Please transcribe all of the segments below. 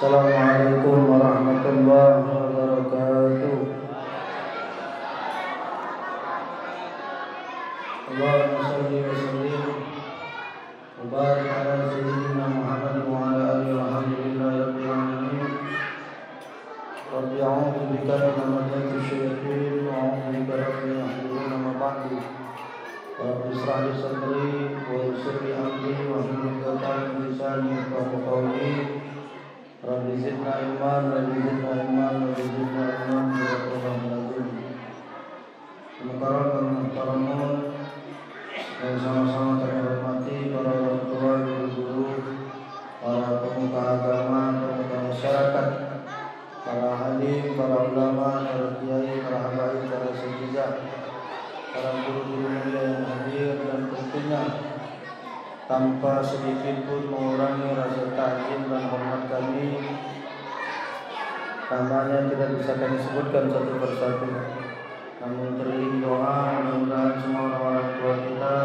Assalamualaikum warahmatullahi wabarakatuh. Allahumma shalli wa sallim wa barik ala sayyidina Muhammad wa ala alihi wa alhamdulillahi rabbil alamin. Rabbi a'udzu bika min hamazati syayatin wa a'udzu bika rabbi an yahdurun ma ba'du. Rabbi ishrah li sadri wa yassir li amri wa hlul 'uqdatam min lisani yafqahu qawli. Rabbi zidna ilman, Rabbi zidna ilman, Rabbi zidna ilman, Muhtaramun yang sama-sama kami hormati para orang tua, guru-guru, para pemuka agama, pemuka masyarakat, para halim, para ulama, para kiai, para habaib, para sejijah, para guru-guru mulia yang hadir, dan tentunya tanpa sedikit pun mengurangi rasa takzim dan hormat kami, namanya tidak bisa kami sebutkan satu persatu. Namun teriring doa, mudah-mudahan semua orang tua kita,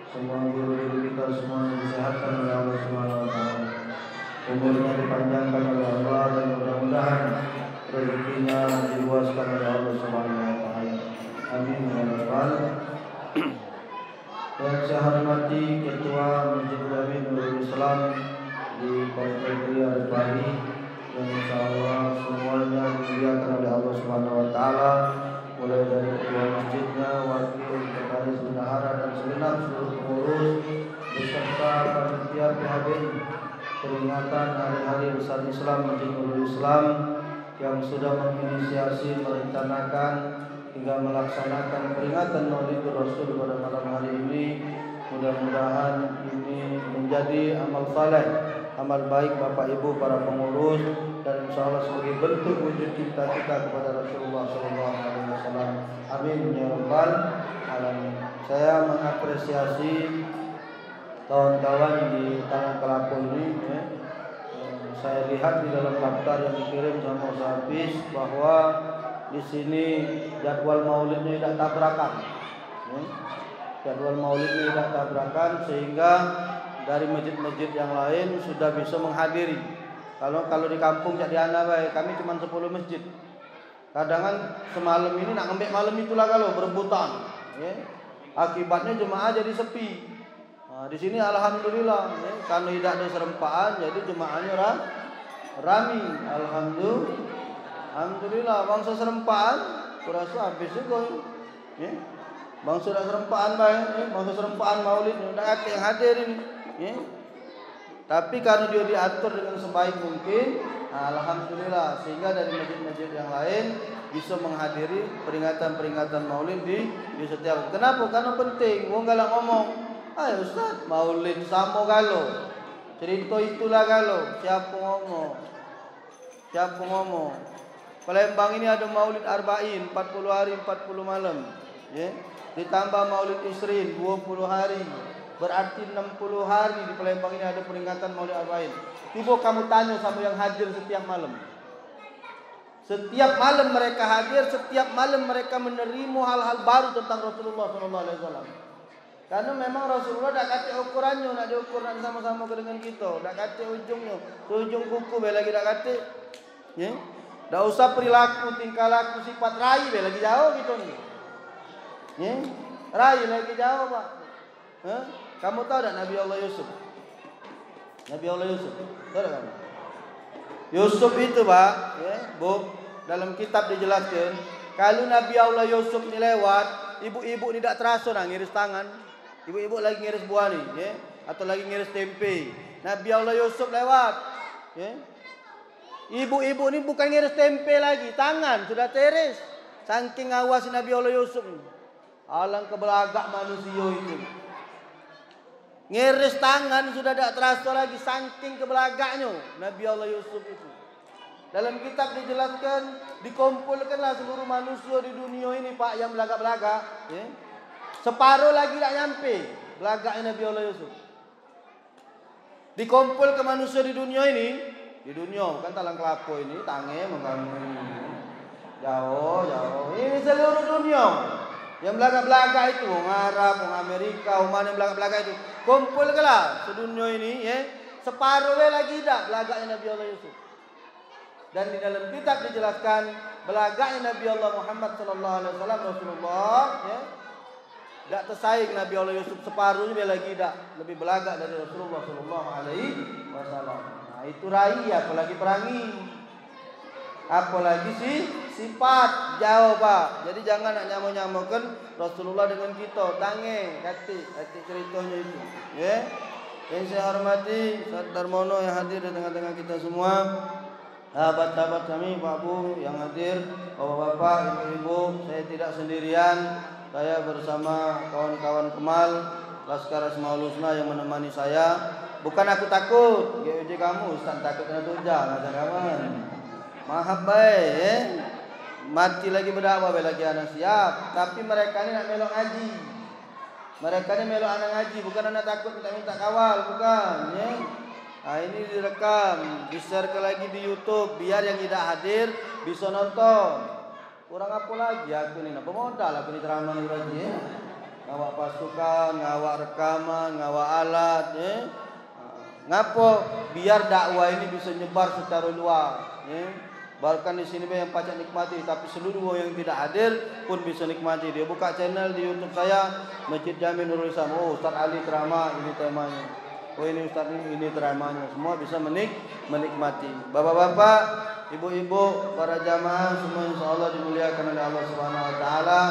semua guru-guru kita semua disehatkan oleh Allah Subhanahu wa taala. Umurnya dipanjangkan oleh Allah dan mudah-mudahan rezekinya diluaskan oleh Allah Subhanahu wa taala. Amin ya rabbal alamin. Yang saya hormati Ketua Masjid Jami Nurul Islam di Kota Kriya Bali, yang insyaallah semuanya dimuliakan oleh Allah Subhanahu wa taala, mulai dari ketua masjidnya, wakil, sekretaris bendahara dan segenap seluruh pengurus beserta panitia PHBI peringatan hari-hari besar Islam Masjid Nurul Islam yang sudah menginisiasi, merencanakan hingga melaksanakan peringatan Maulid Rasul pada malam hari ini. Mudah-mudahan ini menjadi amal saleh, amal baik Bapak Ibu para pengurus, dan insyaallah sebagai bentuk wujud cinta kita kepada Rasulullah SAW. Amin ya rabbal alamin. Saya mengapresiasi kawan-kawan di Tangan Kelapa ini. Saya lihat di dalam daftar yang dikirim sama Hafiz bahwa di sini jadwal maulidnya tidak tabrakan. Jadwal maulidnya tidak tabrakan sehingga dari masjid-masjid yang lain sudah bisa menghadiri. Kalau di kampung Cadiana baik, kami cuma 10 masjid. Kadang kan semalam ini nak ngambil malam itulah kalau berebutan. Akibatnya jemaah jadi sepi. Nah, di sini alhamdulillah karena tidak ada serempaan jadi jemaahnya rami. Alhamdulillah bangsa serempaan kurasa habis juga. Bangsa dah serempaan baik, bangsa serempaan maulid dah ada yang hadir ini. Tapi karena dia diatur dengan sebaik mungkin, alhamdulillah sehingga dari masjid-masjid yang lain bisa menghadiri peringatan-peringatan maulid di setiap. Kenapa? Karena penting. Wong galak ngomong, "Ayo Ustaz, maulid samo galo." Cerita itulah galo. Siapa ngomong? Palembang ini ada maulid arba'in 40 hari 40 malam. Ditambah maulid isrin 20 hari. Berarti 60 hari di Palembang ini ada peringatan maulid arba'in. Tiba kamu tanya sama yang hadir setiap malam. Setiap malam mereka hadir, setiap malam mereka menerima hal-hal baru tentang Rasulullah SAW. Karena memang Rasulullah dah kata ukurannya, nak diukur nak sama-sama dengan kita. Dah kata ujungnya, ujung kuku lagi dah kata. Dah usah perilaku, tingkah laku, sifat rai lagi jauh gitu nih. Rai lagi jauh Pak. Kamu tahu tak Nabi Allah Yusuf? Nabi Allah Yusuf, tahu tak kamu? Yusuf itu Pak, Bu, dalam kitab dijelaskan, kalau Nabi Allah Yusuf ni lewat, ibu-ibu ni tak terasa nak ngiris tangan. Ibu-ibu lagi ngiris buah ni, atau lagi ngiris tempe. Nabi Allah Yusuf lewat, ibu-ibu ni bukan ngiris tempe lagi, tangan sudah teres. Saking awasi Nabi Allah Yusuf ni. Alang kebelagak manusia itu. Ngiris tangan sudah tak terasa lagi, saking kebelagaknya Nabi Allah Yusuf itu. Dalam kitab dijelaskan, dikumpulkanlah seluruh manusia di dunia ini Pak yang belagak-belagak. Separuh lagi tak nyampe belagaknya Nabi Allah Yusuf. Dikumpul ke manusia di dunia ini, di dunia kan Talang Kelapa ini, tange mengganggu jauh. Ini seluruh dunia. Yang belagak-belagak itu, orang Arab, orang Amerika, orang mana yang belagak-belagak itu, kumpul ke lah sedunia ini, separuh lagi dah belagaknya Nabi Allah Yusuf. Dan di dalam kitab dijelaskan belagaknya Nabi Allah Muhammad sallallahu alaihi wasallam Rasulullah, ya. Tak tersaing Nabi Allah Yusuf separuhnya, dia lagi tak lebih belagak dari Rasulullah sallallahu alaihi wasallam. Nah, itu rai, apalagi perangi. Apalagi sifat jauh, Pak. Jadi jangan nak nyamuk-nyamukkan Rasulullah dengan kita. Tange, kati ceritanya itu. Ya. Yang saya hormati Ustaz Darmono yang hadir di tengah-tengah kita semua. Sahabat-sahabat kami, Pak Bu yang hadir, Bapak-bapak, Ibu-ibu, saya tidak sendirian. Saya bersama kawan-kawan Kemal Laskar Asmaul Husna yang menemani saya. Bukan aku takut, GUJ kamu Ustaz takut kena tujang, ngajar kawan. Maaf baik, ya. Mati lagi berdakwah lagi anak siap. Tapi mereka ni nak melok ngaji. Mereka ni melok anak ngaji, bukan anak takut minta kawal, bukan, ya. Nah, ini direkam, di-share lagi di YouTube biar yang tidak hadir bisa nonton. Kurang apa lagi aku ni, apa modal aku ni ceramah ni lagi, ya. Ngawak pasukan, ngawak rekaman, ngawak alat, ya. Ngapo biar dakwah ini bisa nyebar secara luas, ya. Bahkan di sini yang pacak nikmati, tapi seluruh yang tidak hadir pun bisa nikmati. Dia buka channel di YouTube saya, Masjid Jami Nurul Islam. Oh, Ustaz Ali ceramah, ini temanya. Oh, ini Ustaz ini ceramahnya. Semua bisa menikmati. Bapak-bapak, ibu-ibu, para jamaah semua insyaallah dimuliakan oleh Allah Subhanahu wa taala.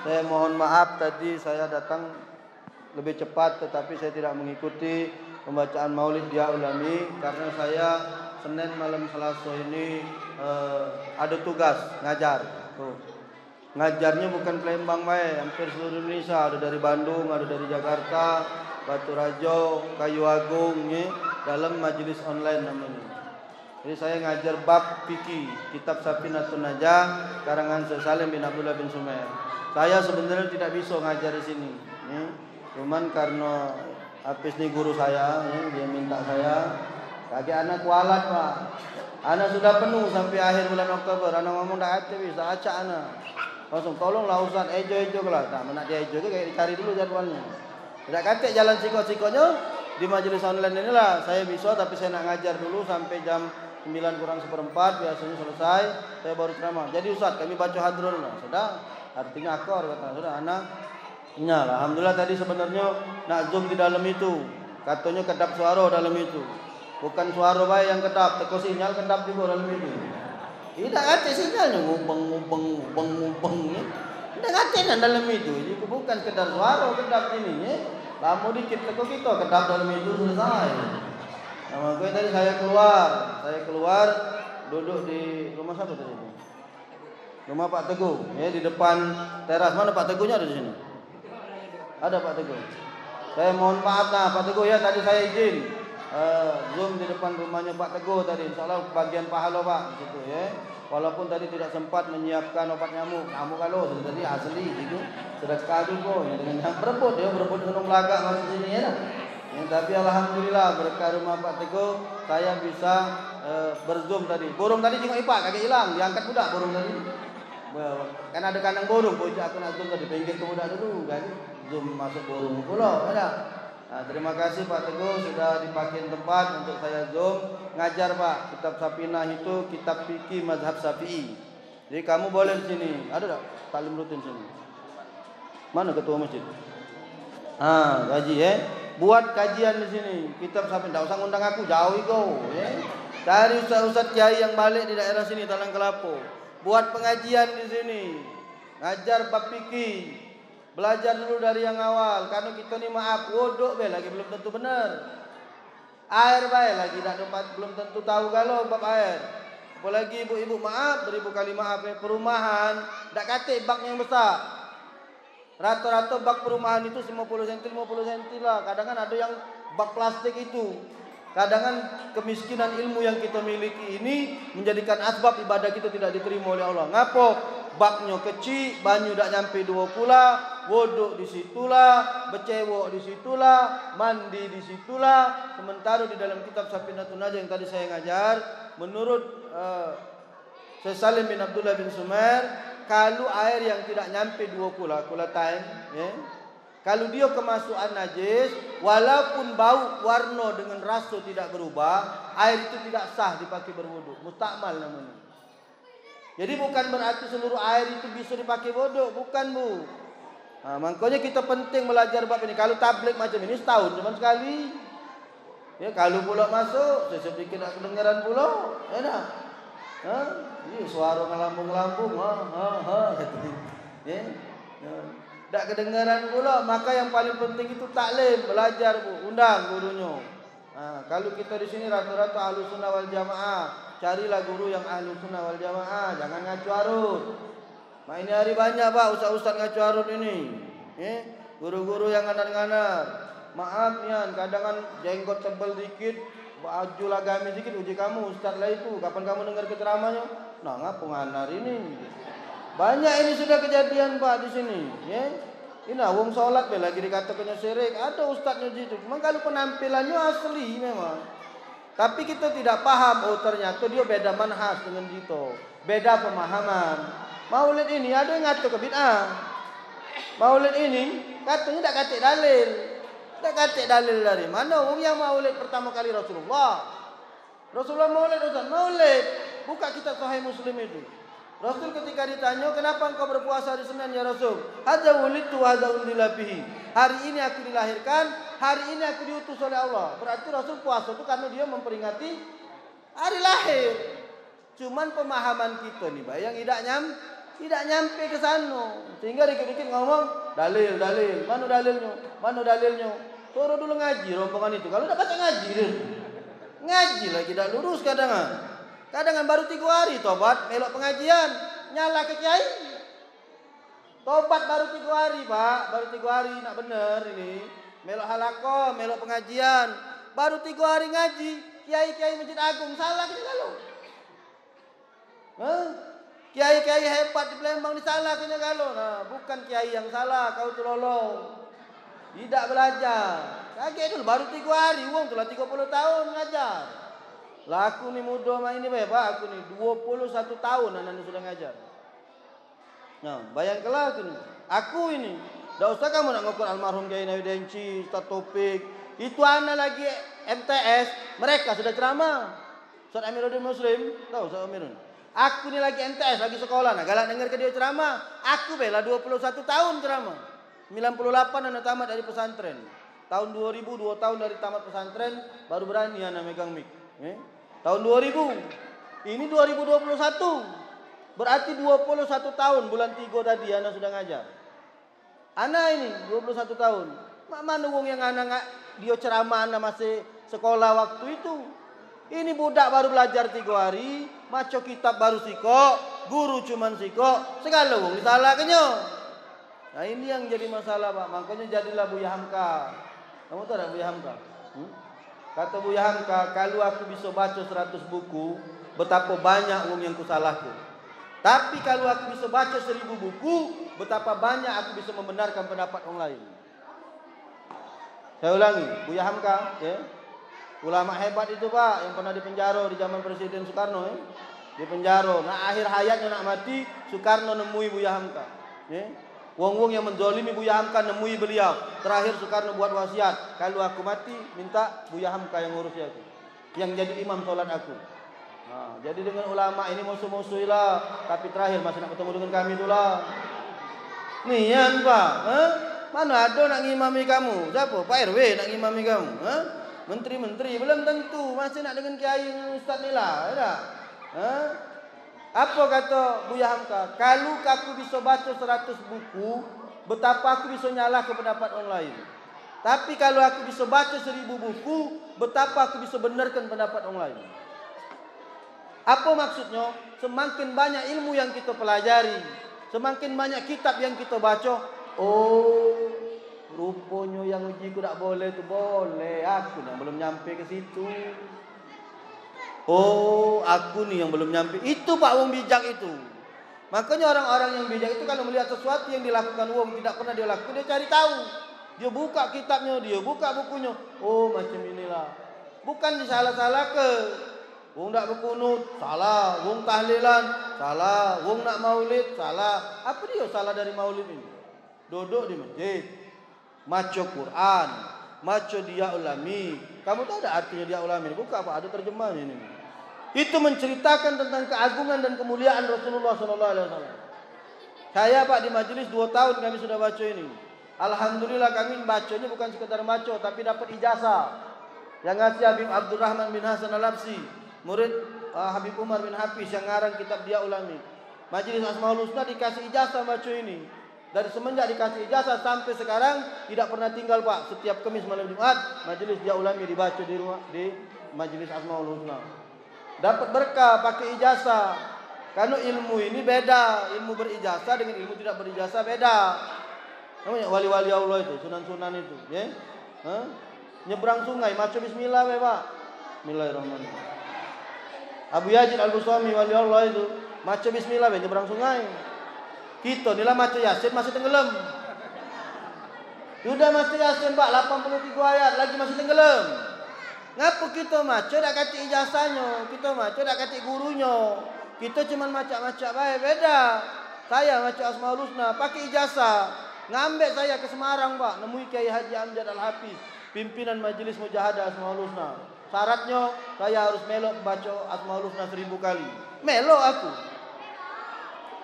Saya mohon maaf tadi saya datang lebih cepat tetapi saya tidak mengikuti pembacaan Maulid Dia Ulami karena saya Senin malam Selasa ini ada tugas ngajar. Tuh. Ngajarnya bukan Palembang bae, hampir seluruh Indonesia, ada dari Bandung, ada dari Jakarta, Batu Rajo, Kayu Agung, ya, dalam majelis online namanya. Jadi saya ngajar bab fikih, kitab Safinatun Najah karangan Syekh Salim bin Abdullah bin Sumair. Saya sebenarnya tidak bisa ngajar di sini, ya. Cuman karena Hafiz ni guru saya, ya, dia minta saya. Kaki anak kualat, Pak. Anak sudah penuh sampai akhir bulan Oktober. Anak ngomong dah aktif, dah acak anak. Langsung tolonglah Ustaz, ejo-ejo lah. Tak nak dia ejo ke kayak dicari dulu jadwalnya. Tidak kata jalan siko-sikonya di majelis online inilah saya bisa, tapi saya nak ngajar dulu sampai jam 9 kurang seperempat biasanya selesai. Saya baru ceramah. Jadi Ustaz, kami baca hadrul lah. Sudah, artinya akor kata sudah anak. Iya, alhamdulillah tadi sebenarnya nak zoom di dalam itu. Katanya kedap suara dalam itu. Bukan suara baik yang kedap, teko sinyal kedap juga dalam itu. Tidak ada sinyalnya ngubeng. Tidak ada dalam itu. Jadi bukan sekedar suara kedap ini. Ya. Lama dikit teko kita kedap dalam itu selesai. Nah, makanya tadi saya keluar duduk di rumah siapa tadi? Rumah Pak Teguh. Ya, di depan teras. Mana Pak Teguhnya ada di sini? Ada Pak Teguh. Saya mohon maaf nah Pak Teguh ya, tadi saya izin zoom di depan rumahnya Pak Teguh tadi. Insyaallah bagian pahala Pak gitu ya. Walaupun tadi tidak sempat menyiapkan obat nyamuk. Nyamuk kalau tadi asli gitu. Sudah sekali kok ya, dengan yang berebut dengan belagak masuk sini ya. Ya, tapi alhamdulillah berkah rumah Pak Teguh saya bisa berzoom tadi. Burung tadi jenguk Ipak kagak hilang, diangkat budak burung tadi. Kan ada kandang burung, bocah aku nak zoom tadi pinggir ke budak dulu kan. Zoom masuk burung pula ada. Nah, terima kasih Pak Teguh sudah dipakai tempat untuk saya zoom ngajar Pak. Kitab Safinah itu kitab fikih mazhab Syafi'i. Jadi kamu boleh di sini. Ada tak taklim rutin sini? Mana ketua masjid? Gaji ya. Buat kajian di sini. Kitab Safinah. Tak usah ngundang aku, jauh kau ya. Cari ustaz-ustaz kiai yang balik di daerah sini Talang Kelapo. Buat pengajian di sini. Ngajar bab fikih. Belajar dulu dari yang awal. Karena kita ni maaf, wuduk lagi belum tentu benar. Air lagi tak dapat, belum tentu tahu kalau bab air. Apalagi ibu-ibu maaf, beribu kali maaf ya. Perumahan, tak kata baknya yang besar. Rata-rata bak perumahan itu 50 cm lah. Kadang kan ada yang bak plastik itu. Kadang kan kemiskinan ilmu yang kita miliki ini menjadikan asbab ibadah kita tidak diterima oleh Allah. Ngapo? Baknya kecil, banyu tak nyampe 2 pula, wuduk di situlah, bercewok di situlah, mandi di situlah. Sementara di dalam kitab Safinatun Najah yang tadi saya ngajar, menurut Syekh Salim bin Abdullah bin Sumair, kalau air yang tidak nyampe 2 kula time, ya, Kalau dia kemasukan najis, walaupun bau, warna dengan rasa tidak berubah, air itu tidak sah dipakai berwudu. Mustakmal namanya. Jadi bukan berarti seluruh air itu bisa dipakai wudu, bukan bu. Nah, makanya kita penting belajar bab ini. Kalau tablik macam ini setahun cuma sekali. Ya kalau pula masuk, sedikit nak kedengaran pula, enak. Ini suara ngelambung-lambung, ya. Tak kedengaran pula, maka yang paling penting itu taklim, belajar bu, undang gurunya. Kalau kita di sini rata-rata Ahlus Sunnah wal Jamaah, carilah guru yang Ahlus Sunnah wal Jamaah, jangan ngacu arut. Ini hari banyak pak ustaz-ustaz ngacu arut ini, guru-guru yang nganar-nganar. Maaf ya, kadang jenggot tebal dikit, baju lagami dikit, uji kamu ustaz lah itu. Kapan kamu dengar ceramahnya? Nah, ngapa nganar ini? Banyak ini sudah kejadian pak di sini, ya. Ini wong sholat lagi dikatakannya syirik. Ada ustadznya gitu. Memang kalau penampilannya asli memang. Tapi kita tidak paham. Oh ternyata dia beda manhaj dengan gitu. Beda pemahaman. Maulid ini ada yang ngatur ke bid'ah. Maulid ini katanya tak katik dalil. Tak katik dalil dari mana? Wong yang maulid pertama kali Rasulullah. Rasulullah maulid, Ustaz. Maulid. Buka kitab Sahih Muslim itu. Rasul ketika ditanya, kenapa engkau berpuasa hari Senin ya Rasul? Hadza wulidtu wa hadza unzila bihi. Hari ini aku dilahirkan, hari ini aku diutus oleh Allah. Berarti Rasul puasa itu karena dia memperingati hari lahir. Cuman pemahaman kita nih, Pak, yang tidak nyampe ke sana. Sehingga dikit-dikit ngomong dalil. Mana dalilnya? Suruh dulu ngaji rombongan itu. Kalau enggak baca ngaji deh. Ngaji lagi tidak lurus kadang. Kadang baru 3 hari tobat, melok pengajian, nyala ke kiai. Tobat baru 3 hari, Pak. Baru 3 hari nak bener ini. Melok halaqah, melok pengajian. Baru 3 hari ngaji, kiai-kiai Masjid Agung salah kita kalau. Kiai-kiai hebat di Palembang disalah kita kalau. Nah, bukan kiai yang salah, kau tolong. Tidak belajar. Kaget dulu baru 3 hari, uang tulah 30 tahun ngajar. Lah aku ni muda mah ini Pak, aku ni 21 tahun anak sudah ngajar. Nah, bayangkanlah aku ni. Aku ini, enggak usah kamu nak ngukur almarhum Kiai Nawidenci, Ustaz Taufik. Itu anak lagi MTS, mereka sudah ceramah. Ustaz Amiruddin Muslim, tahu Ustaz Amirun. Aku ni lagi MTS, lagi sekolah. Nah, galak dengar ke dia ceramah. Aku bela 21 tahun ceramah. 98 anak tamat dari pesantren. Tahun 2000, 2 tahun dari tamat pesantren, baru berani anak megang mic. Tahun 2000. Ini 2021. Berarti 21 tahun bulan 3 tadi anak sudah ngajar. Anak ini 21 tahun. Mana wong yang anak dia ceramah anak masih sekolah waktu itu. Ini budak baru belajar 3 hari, maco kitab baru siko, guru cuman siko, segala wong disalahkannya. Nah ini yang jadi masalah Pak. Makanya jadilah Buya Hamka. Kamu tahu tak Buya Hamka? Kata Buya Hamka, kalau aku bisa baca 100 buku, betapa banyak wong yang kusalahkan. Tapi kalau aku bisa baca 1000 buku, betapa banyak aku bisa membenarkan pendapat orang lain. Saya ulangi, Buya Hamka, ya. Ulama hebat itu Pak, yang pernah dipenjara di zaman Presiden Soekarno, ya. Dipenjara. Nah akhir hayatnya nak mati, Soekarno nemui Buya Hamka. Ya. Wong-wong yang menzolimi Buya Hamka nemui beliau. Terakhir Soekarno buat wasiat, kalau aku mati minta Buya Hamka yang ngurus aku, yang jadi imam sholat aku. Nah, jadi dengan ulama ini musuh-musuh lah, tapi terakhir masih nak ketemu dengan kami itulah. Nian Pak, mana ada nak ngimami kamu? Siapa? Pak RW nak ngimami kamu? Menteri-menteri belum tentu, masih nak dengan kiai ustaz ni lah, ada. Apa kata Buya Hamka? Kalau aku bisa baca 100 buku, betapa aku bisa nyalah ke pendapat orang lain. Tapi kalau aku bisa baca 1000 buku, betapa aku bisa benarkan pendapat orang lain. Apa maksudnya? Semakin banyak ilmu yang kita pelajari, semakin banyak kitab yang kita baca. Oh, rupanya yang uji ku tak boleh tu boleh. Aku yang belum nyampe ke situ. Oh, aku nih yang belum nyampe. Itu Pak wong bijak itu. Makanya orang-orang yang bijak itu kalau melihat sesuatu yang dilakukan wong tidak pernah dia lakukan, dia cari tahu. Dia buka kitabnya, dia buka bukunya. Oh, macam inilah. Bukan disalah-salah ke. Wong nak berkunut, salah. Wong tahlilan, salah. Wong nak maulid, salah. Apa dia salah dari maulid ini? Duduk di masjid. Maco Quran, maco dia ulami. Kamu tahu ada artinya dia ulami? Bukan Pak, ada terjemahannya ini. Itu menceritakan tentang keagungan dan kemuliaan Rasulullah SAW. Saya Pak di majelis 2 tahun kami sudah baca ini. Alhamdulillah kami bacanya bukan sekedar baca, tapi dapat ijazah. Yang ngasih Habib Abdurrahman bin Hasan Al-Labsi, murid Habib Umar bin Hafiz yang ngarang kitab Dia Ulami. Majelis Asmaul Husna dikasih ijazah baca ini. Dari semenjak dikasih ijazah sampai sekarang tidak pernah tinggal Pak. Setiap Kamis malam Jumat majelis Dia Ulami dibaca di rumah di Majelis Asmaul Husna. Dapat berkah pakai ijazah. Karena ilmu ini beda, ilmu berijazah dengan ilmu tidak berijazah beda. Namanya wali-wali Allah itu, sunan-sunan itu, ya. Nyebrang sungai, maca bismillah, Pak. Bismillahirrahmanirrahim. Abu Yazid Al-Bustami wali Allah itu, maca bismillah, nyebrang sungai. Kita nila maca Yasin masih tenggelam. Sudah maca Yasin, Pak, 83 ayat lagi masih tenggelam. Ngapa kita maca dak kati ijazahnya, kita maca dak kati gurunya. Kita cuma macak-macak baik, beda. Saya macak Asmaul Husna pakai ijazah. Ngambil saya ke Semarang, Pak, nemui Kiai Haji Amjad Al-Hafiz, pimpinan Majelis Mujahadah Asmaul Husna. Syaratnya saya harus melok baca Asmaul Husna 1000 kali. Melok aku.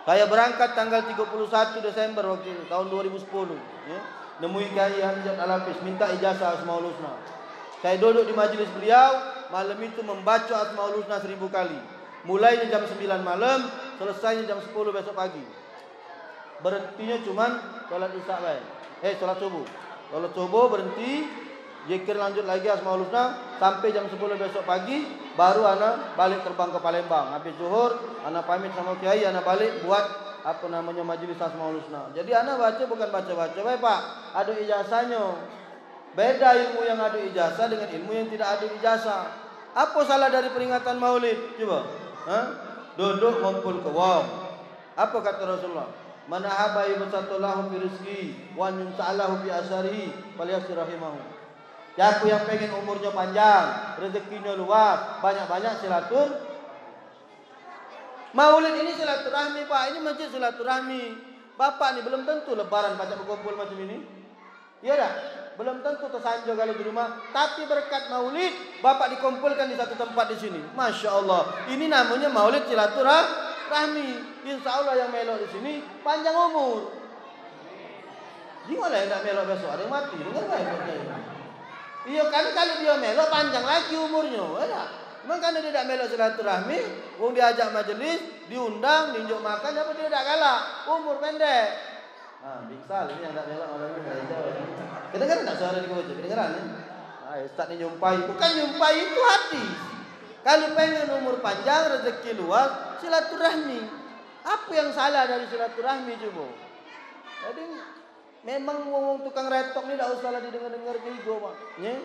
Saya berangkat tanggal 31 Desember waktu itu, tahun 2010, ya. Nemui Kiai Amjad Al-Hafiz, minta ijazah Asmaul Husna. Saya duduk di majelis beliau, malam itu membaca Asmaul Husna 1000 kali. Mulainya jam 9 malam, selesainya jam 10 besok pagi. Berhentinya cuman sholat isya sholat subuh. Sholat subuh berhenti, zikir lanjut lagi Asmaul Husna sampai jam 10 besok pagi, baru ana balik terbang ke Palembang. Habis zuhur, ana pamit sama kiai, ana balik buat majelis Asmaul Husna. Jadi ana baca bukan baca-baca, baik Pak, ada ijazahnya. Beda ilmu yang ada ijazah dengan ilmu yang tidak ada ijazah. Apa salah dari peringatan Maulid? Coba. Duduk ngumpul ke wong. Apa kata Rasulullah? Man ahabba yubsatallahu fi rizqi wa yunsalahu fi asarihi falyasir rahimahu. Siapa yang pengen umurnya panjang, rezekinya luas, banyak-banyak silatur. Maulid ini silaturahmi, Pak. Ini masjid silaturahmi. Bapak nih belum tentu lebaran baca berkumpul macam ini. Iya dah? Belum tentu tersanjung kalau di rumah, tapi berkat Maulid Bapak dikumpulkan di satu tempat di sini. Masya Allah, ini namanya Maulid silaturahmi. Insya Allah yang melok di sini panjang umur. Gimana yang tak melok besok ada yang mati? Dengar baik. Iya kan kalau dia melok panjang lagi umurnya, ada. Memang karena dia tak melok silaturahmi, wong diajak majelis, diundang, diunjuk makan, apa dia tak galak, umur pendek. Biksal ini yang tak melok orangnya dari jauh. Kedengaran tak suara di kocok? Kedengaran ya? Ustaz ni nyumpai. Bukan nyumpai, itu hati. Kalau pengen umur panjang, rezeki luas, silaturahmi. Apa yang salah dari silaturahmi coba? Jadi memang ngomong tukang retok ni tak usah lah didengar-dengar ke ego, Pak. Ya?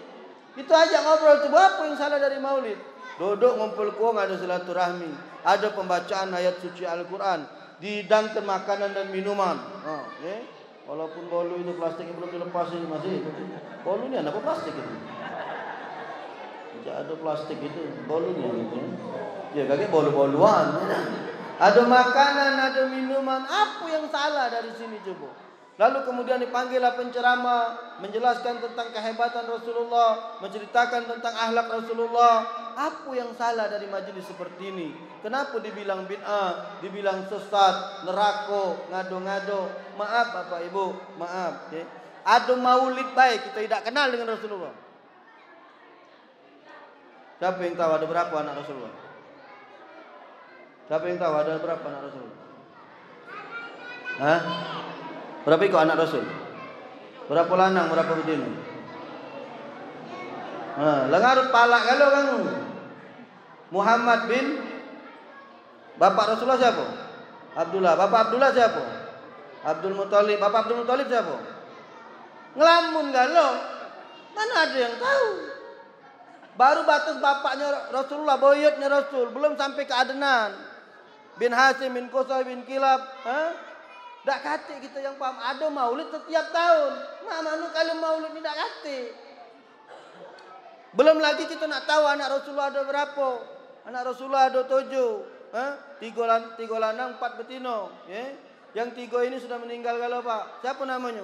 Itu aja ngobrol coba, apa yang salah dari Maulid? Duduk ngumpul kuang ada silaturahmi, ada pembacaan ayat suci Al-Quran, dihidangkan makanan dan minuman. Ya? Walaupun bolu itu plastiknya belum dilepas ini masih. Bolu ini apa plastik itu? Tidak ada plastik itu, bolunya gitu. Ya kakek bolu-boluan. Ada makanan, ada minuman. Apa yang salah dari sini coba? Lalu kemudian dipanggillah penceramah, menjelaskan tentang kehebatan Rasulullah, menceritakan tentang akhlak Rasulullah. Apa yang salah dari majelis seperti ini? Kenapa dibilang bid'ah, dibilang sesat, neraka, ngado-ngado? Maaf Bapak Ibu, maaf. Okay. Ada maulid baik, kita tidak kenal dengan Rasulullah. Siapa yang tahu ada berapa anak Rasulullah? Siapa yang tahu ada berapa anak Rasulullah? Hah? Berapa ikut anak Rasul? Berapa lanang, berapa betina? Lengarut palak kalau kamu. Muhammad bin Bapak Rasulullah siapa? Abdullah. Bapak Abdullah siapa? Abdul Muthalib. Bapak Abdul Muthalib siapa? Ngelamun galau. Mana ada yang tahu? Baru batas bapaknya Rasulullah, boyotnya Rasul, belum sampai ke Adnan bin Hasim bin Qusay bin Kilab. Tak kata kita yang paham. Ada maulid setiap tahun. Mana kalau maulid ni tak kata. Belum lagi kita nak tahu anak Rasulullah ada berapa. Anak Rasulullah ada 7. 3 lanang 4 betina. Yang 3 ini sudah meninggal kalau Pak. Siapa namanya?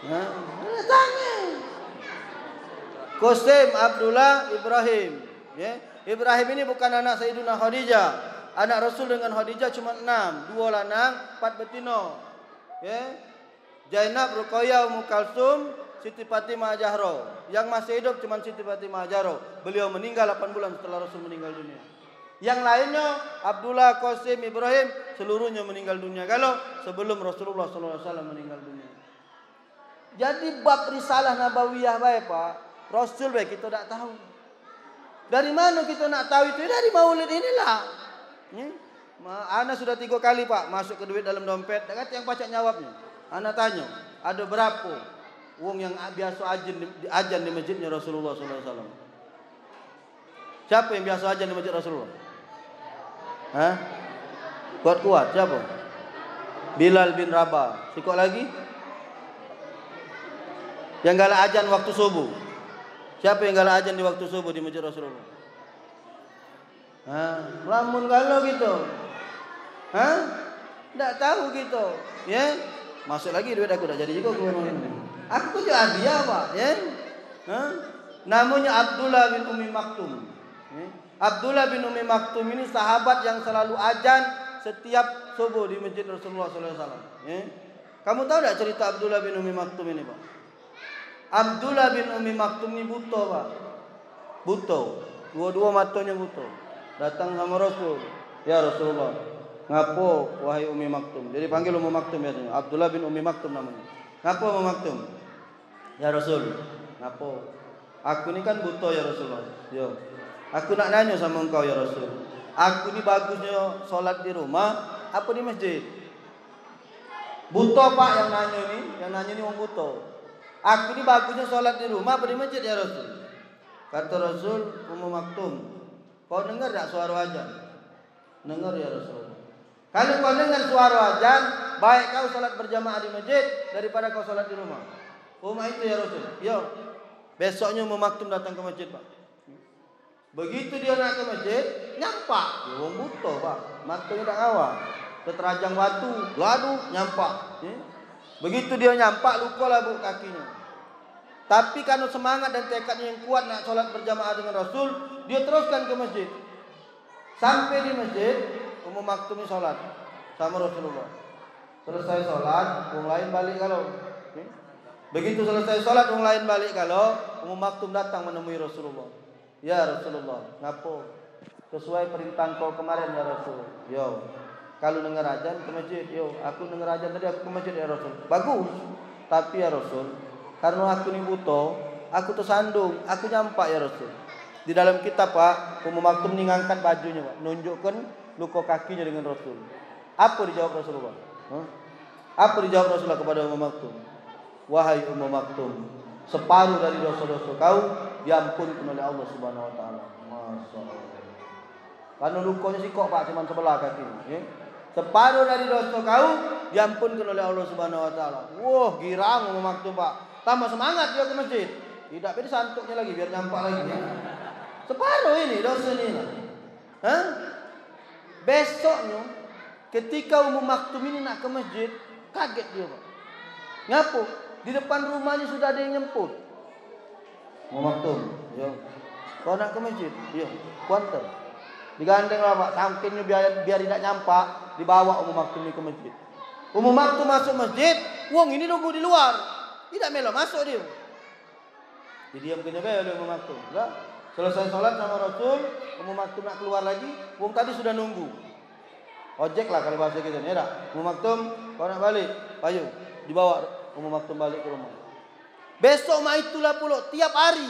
Tanya. Qasim Abdullah Ibrahim. Ya. Ibrahim ini bukan anak Sayyidina Khadijah. Anak Rasul dengan Khadijah cuma 6. 2 lanang, 4 betino. Ya. Zainab, Ruqayyah, Ummu Kalsum, Siti Fatimah Zahra. Yang masih hidup cuma Siti Fatimah Zahra. Beliau meninggal 8 bulan setelah Rasul meninggal dunia. Yang lainnya Abdullah, Qasim, Ibrahim seluruhnya meninggal dunia kalau sebelum Rasulullah SAW meninggal dunia. Jadi bab risalah nabawiyah baik Pak, Rasul baik kita tak tahu. Dari mana kita nak tahu itu? Dari maulid inilah. Ana sudah 3 kali Pak masuk ke duit dalam dompet. Tak kata yang pacak jawabnya. Ana tanya, ada berapa wong yang biasa ajan di masjidnya Rasulullah SAW? Siapa yang biasa ajan di masjid Rasulullah? Kuat-kuat siapa? Bilal bin Rabah. Sikok lagi? Yang galak ajan waktu subuh. Siapa yang galak ajan di waktu subuh di masjid Rasulullah? Lamun kalau gitu. Tak tahu gitu. Ya. Masuk lagi duit aku dah jadi juga aku juga hadiah Pak, ya. Namanya Abdullah bin Ummi Maktum. Abdullah bin Ummi Maktum ini sahabat yang selalu ajan setiap subuh di masjid Rasulullah SAW. Kamu tahu tak cerita Abdullah bin Ummi Maktum ini Pak? Abdullah bin Ummi Maktum ini buta Pak. Buta. Dua-dua matanya buta. Datang sama Rasul. Ya Rasulullah, ngapo wahai Ummi Maktum? Jadi panggil Ummi Maktum biasanya. Abdullah bin Ummi Maktum namanya. Ngapo Ummi Maktum? Ya Rasul, ngapo? Aku ini kan buta ya Rasulullah. Yo. Aku nak nanya sama engkau ya Rasul. Aku ni bagusnya solat di rumah apa di masjid? Buta Pak yang nanya ni. Yang nanya ni orang buta. Aku ni bagusnya solat di rumah apa di masjid ya Rasul? Kata Rasul, Ummu Maktum, kau dengar tak suara ajan? Dengar ya Rasul. Kalau kau dengar suara ajan, baik kau solat berjamaah di masjid daripada kau solat di rumah. Itu ya Rasul. Yo. Besoknya Ummu Maktum datang ke masjid Pak. Begitu dia nak ke masjid, nyampak. Dia orang buta Pak. Matanya tak awal. Keterajang batu, lalu nyampak. Begitu dia nyampak, lukalah buk kakinya. Tapi karena semangat dan tekadnya yang kuat nak solat berjamaah dengan Rasul, dia teruskan ke masjid. Sampai di masjid, Ummu Maktum ini solat sama Rasulullah. Selesai solat, orang lain balik kalau. Begitu selesai solat, orang lain balik kalau, Ummu Maktum datang menemui Rasulullah. Ya Rasulullah, ngapo? Sesuai perintah kau kemarin ya Rasul. Yo, kalau dengar ajan ke masjid. Yo, aku dengar ajan tadi aku ke masjid ya Rasul. Bagus. Tapi ya Rasul, karena aku ni buta, aku tersandung, aku nyampak ya Rasul. Di dalam kitab Pak, Ummu Maktum ni ngangkat bajunya Pak, nunjukkan luka kakinya dengan Rasul. Apa dijawab Rasulullah? Apa dijawab Rasulullah kepada Ummu Maktum? Wahai Ummu Maktum, separuh dari dosa-dosa kau diampunkan oleh Allah Subhanahu Wa Taala. Masyaallah. Karena lukanya sikok Pak, cuma sebelah kaki. Separuh dari dosa kau diampunkan oleh Allah Subhanahu Wa Taala. Wah, girang Ummu Maktum Pak. Tambah semangat dia ke masjid. Tidak beda santuknya lagi biar nyampak lagi. Separuh ini dosa ini. Besoknya ketika Ummu Maktum ini nak ke masjid, kaget dia Pak. Ngapo? Di depan rumahnya sudah ada yang nyemput. Ummu Maktum, yo. Kau nak ke masjid? Yo, kuantar. Digandeng lah Pak, sampingnya biar tidak nyampak, dibawa Ummu Maktum ini ke masjid. Ummu Maktum masuk masjid, wong ini nunggu di luar. Tidak melo masuk dia. Didiamkan aja oleh Ummu Maktum. Enggak? Selesai sholat sama Rasul, Ummu Maktum nak keluar lagi, wong tadi sudah nunggu. Ojek lah kalau bahasa kita, ya tak? Ummu Maktum, kau nak balik? Ayo, dibawa Ummu Maktum balik ke rumah. Besok mah itulah pula tiap hari.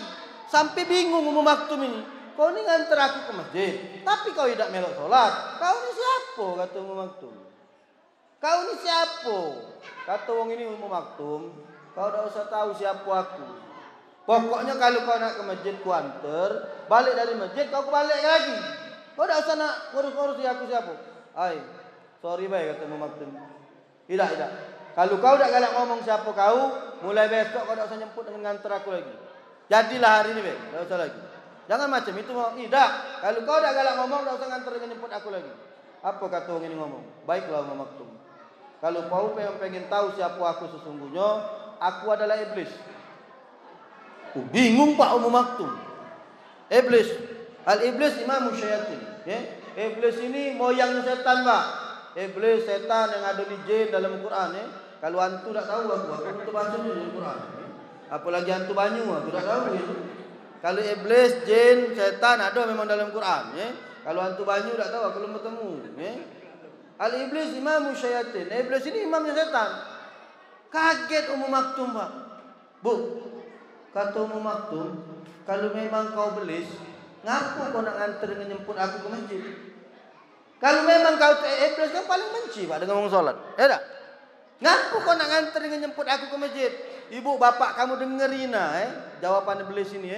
Sampai bingung Ummu Maktum ini. Kau ni ngantar aku ke masjid, tapi kau tidak melok sholat. Kau ni siapa? Kata Ummu Maktum. Kau ni siapa? Kata wong ini Ummu Maktum, kau tak usah tahu siapa aku. Pokoknya kalau kau nak ke masjid ku antar, balik dari masjid kau balik lagi. Kau tak usah nak ngurus-ngurus aku siapa. Ay, sorry baik kata Ummu Maktum. Tidak. Kalau kau tak galak ngomong siapa kau, mulai besok kau tak usah nyemput dengan ngantar aku lagi. Jadilah hari ini baik, tak usah lagi. Jangan macam itu mau. Tidak. Kalau kau tak galak ngomong, tak usah ngantar dengan nyemput aku lagi. Apa kata orang ini ngomong? Baiklah Ummu Maktum. Kalau kau pengen tahu siapa aku sesungguhnya, aku adalah iblis. Bingung Pak Ummu Maktum. Iblis, al-iblis imamu syayatin. Iblis ini moyangnya setan Pak. Iblis setan yang ada di jin dalam Quran. Kalau hantu tak tahu aku untuk baca di Quran. Apalagi hantu banyu aku tak tahu itu. Kalau iblis, jin, setan ada memang dalam Quran. Kalau hantu banyu tak tahu aku belum bertemu. Al-iblis imamu syayatin. Iblis ini imamnya setan. Kaget Ummu Maktum Pak. Bu, kata Ummu Maktum, kalau memang kau belis, ngapu kau nak antar dengan jemput aku ke masjid? Kalau memang kau iblis kan paling benci Pak dengan orang solat. Ya tak? Ngapu kau nak antar dengan jemput aku ke masjid? Ibu bapak kamu dengerin jawapan iblis ini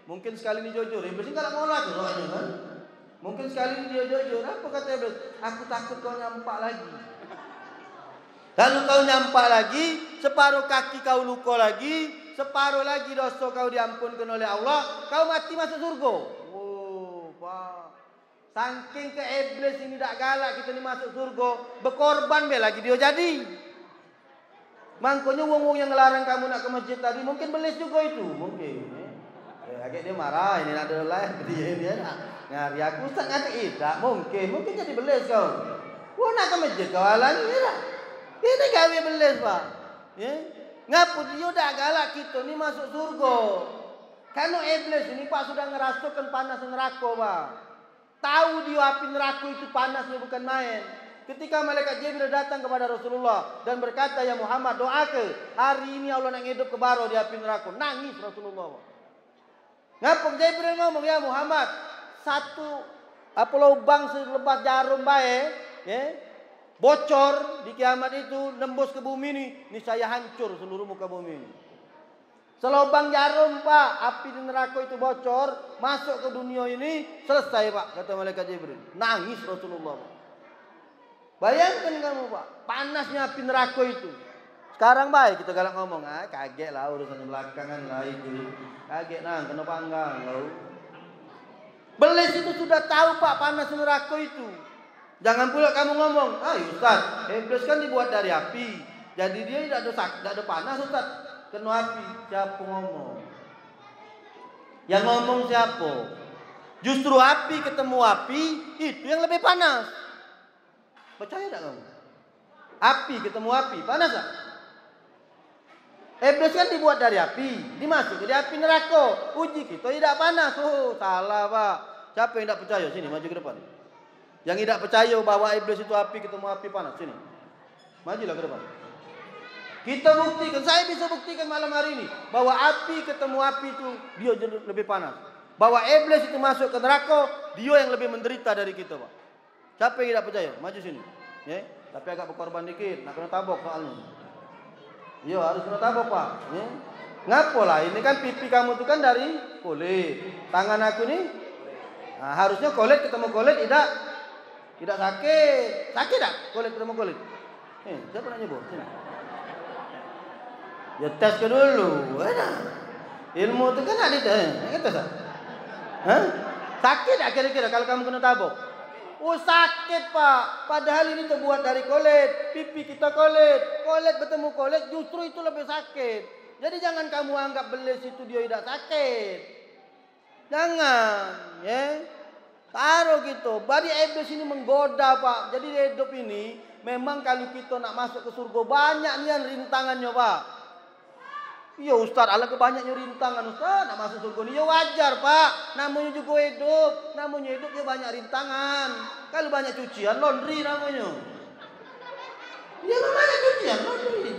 Mungkin sekali ini jujur. Iblis ini kalau mau lah rohnya kan. Mungkin sekali ini dia jujur. Apa kata iblis? Aku takut kau nyampak lagi. Lalu kau nyampak lagi, separuh kaki kau luka lagi, separuh lagi dosa kau diampunkan oleh Allah, kau mati masuk surga. Oh, Pak. Saking ke iblis ini tak galak kita ni masuk surga, berkorban be lagi dia jadi. Makanya wong-wong yang ngelarang kamu nak ke masjid tadi mungkin belis juga itu, mungkin. Agak dia marah, ini ada lain dia ini ngari aku sangat tidak mungkin jadi belis kau. Kau nak ke masjid kau halangi ya. Ini gawe belis Pak. Ngapu dia dah galak kita ni masuk surga. Karena iblis ini Pak sudah ngerasakan panas neraka Pak. Tahu dia api neraka itu panasnya bukan main. Ketika malaikat Jibril datang kepada Rasulullah dan berkata, ya Muhammad doa ke hari ini Allah nak hidup ke baro di api neraka. Nangis Rasulullah Pak. Ngapa Jibril ngomong ya Muhammad satu lubang selepas jarum baik bocor di kiamat itu nembus ke bumi ini saya hancur seluruh muka bumi ini. Selubang jarum Pak, api di neraka itu bocor masuk ke dunia ini selesai Pak, kata malaikat Jibril. Nangis Rasulullah Pak. Bayangkan kamu Pak, panasnya api neraka itu. Sekarang baik kita galak ngomong, kaget lah urusan belakangan lah itu. Kaget nah, kenapa enggak lo? Belis itu sudah tahu Pak panas neraka itu. Jangan pula kamu ngomong, Ustaz, iblis kan dibuat dari api. Jadi dia tidak ada panas Ustaz. Kena api. Siapa ngomong? Yang ngomong siapa? Justru api ketemu api itu yang lebih panas. Percaya tak kamu? Api ketemu api, panas tak? Iblis kan dibuat dari api, dimasuk ke api neraka. Uji kita tidak panas. Oh, salah Pak. Siapa yang tidak percaya? Sini, maju ke depan. Yang tidak percaya bahwa iblis itu api ketemu api panas, sini. Majulah ke depan. Kita buktikan, saya bisa buktikan malam hari ini bahwa api ketemu api itu dia lebih panas. Bahwa iblis itu masuk ke neraka, dia yang lebih menderita dari kita, Pak. Siapa yang tidak percaya? Maju sini. Tapi agak berkorban dikit, nak kena tabok soalnya. Iya, harus kena tabok, Pak. Ngapa lah? Ini kan pipi kamu itu kan dari kulit. Tangan aku ini harusnya kulit ketemu kulit tidak sakit. Sakit tak? Kulit ketemu kulit. Siapa nak nyebut? Sini. Ya tes ke dulu. Ilmu itu kan ada tes. Kita tes. Sakit tak kira-kira kalau kamu kena tabok? Oh sakit Pak. Padahal ini terbuat dari kulit. Pipi kita kulit. Kulit bertemu kulit justru itu lebih sakit. Jadi jangan kamu anggap belis itu dia tidak sakit. Jangan. Taruh gitu. Bari iblis ini menggoda Pak. Jadi hidup ini memang kalau kita nak masuk ke surga banyak nian rintangannya Pak. Iya Ustaz, ala kebanyaknya rintangan Ustaz nak masuk surga ni. Ya wajar Pak, namanya juga hidup. Namanya hidup ya banyak rintangan. Kalau banyak cucian, laundry namanya. Ya banyak cucian, laundry.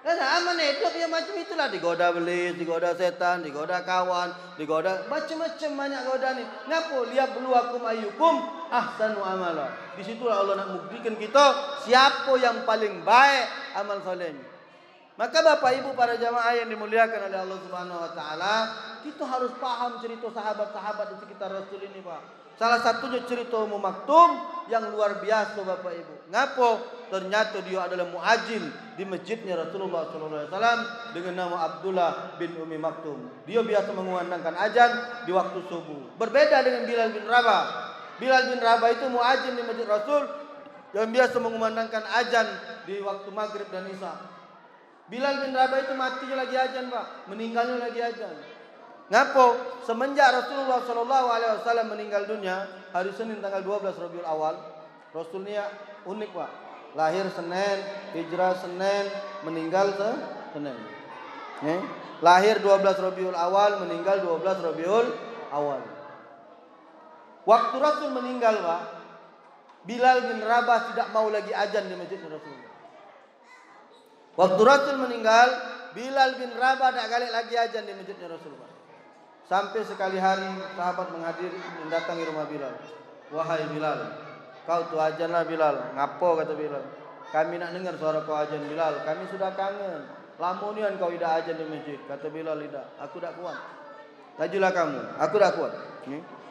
Dan aman hidup ya macam itulah. Digoda belis, digoda setan, digoda kawan, digoda macam-macam banyak goda ni. Ngapa? Lihat beluakum ayyukum ahsanu amala. Di situlah Allah nak buktikan kita siapa yang paling baik amal solehnya. Maka Bapak Ibu para jamaah yang dimuliakan oleh Allah Subhanahu wa taala, kita harus paham cerita sahabat-sahabat di sekitar Rasul ini, Pak. Salah satunya cerita Ummu Maktum yang luar biasa Bapak Ibu. Ngapa? Ternyata dia adalah muajil di masjidnya Rasulullah sallallahu alaihi wasallam dengan nama Abdullah bin Ummi Maktum. Dia biasa mengumandangkan azan di waktu subuh. Berbeda dengan Bilal bin Rabah. Bilal bin Rabah itu muajil di masjid Rasul yang biasa mengumandangkan azan di waktu maghrib dan isya. Bilal bin Rabah itu matinya lagi azan, Pak. Meninggalnya lagi azan. Ngapo? Semenjak Rasulullah SAW meninggal dunia hari Senin tanggal 12 Rabiul Awal, Rasulnya unik, Pak. Lahir Senin, hijrah Senin, meninggal Senin. Lahir 12 Rabiul Awal, meninggal 12 Rabiul Awal. Waktu Rasul meninggal, Pak, Bilal bin Rabah tidak mau lagi azan di masjid Rasulullah. Waktu Rasul meninggal, Bilal bin Rabah tidak balik lagi azan di masjidnya Rasulullah. Sampai sekali hari sahabat mendatangi rumah Bilal. Wahai Bilal, kau tu azanlah Bilal. Ngapo kata Bilal? Kami nak dengar suara kau azan Bilal. Kami sudah kangen. Lamonian kau tidak azan di masjid. Kata Bilal, tidak. Aku tak kuat. Lajulah kamu. Aku tak kuat.